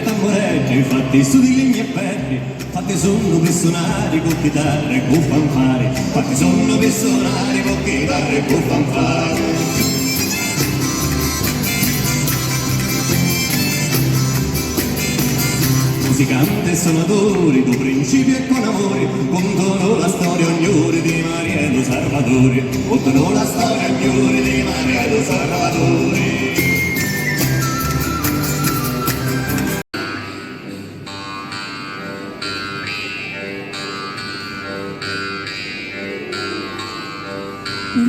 tambureggi fatti su di legni e ferri, fatti sonno per suonare con chitarre e con fanfare, fatti sonno per suonare con chitarre e con fanfare. Musicanti e suonatori, do principi e con amore, contano la storia ognore di Mariello Salvatore, contano la storia ognore di Mariello Salvatore.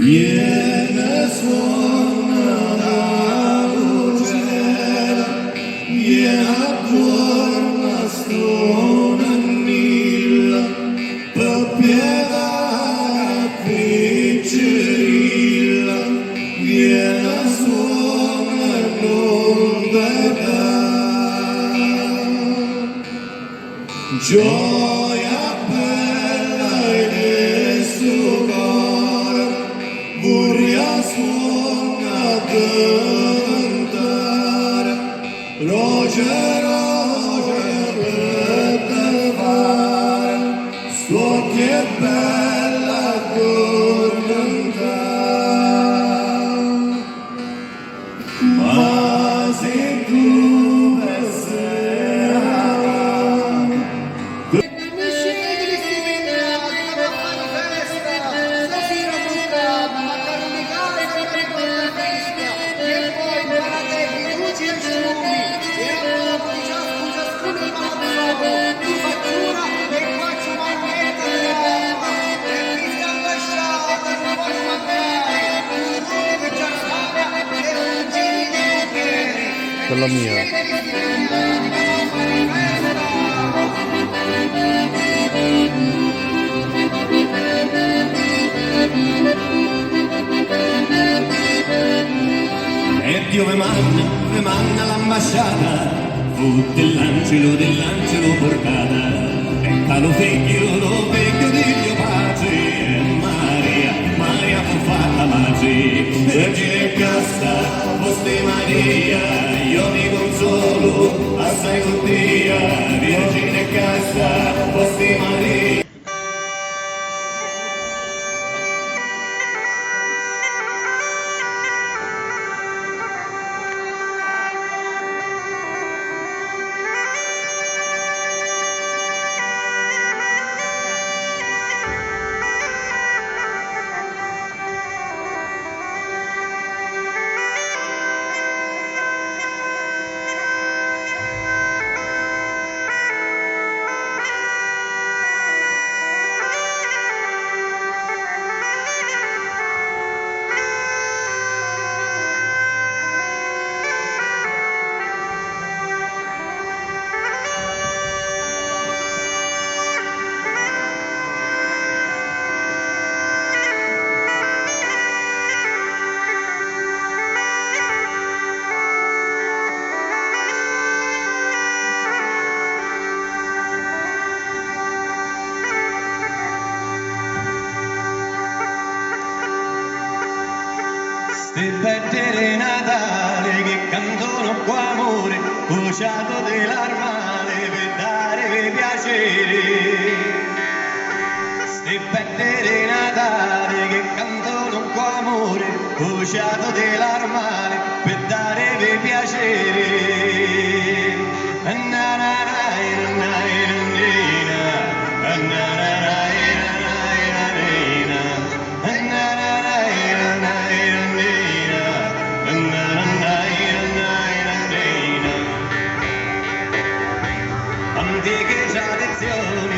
Viene suona la vocella, viene a buona stonannilla, per piedà piccerilla, viene a suona e non te dà. Gioia bella in suo cuore, Buria suona cantare, roce per te fare, sto che bella addormentare. Ma se tu quella mia. E Dio mi manna l'ambasciata, fu dell'angelo portata, e calo figlio di Dio pace, e Maria fu fatta magia, Vergine casta, posti Maria, io mi consolo, assai con Dio, Vergine casta, posti Maria. Se perdere Natale che cantano qua amore, cuciato dell'armale per dare piacere. Se perdere Natale che cantano qua amore, cuciato dell'armale per dare piacere. Antiche tradizioni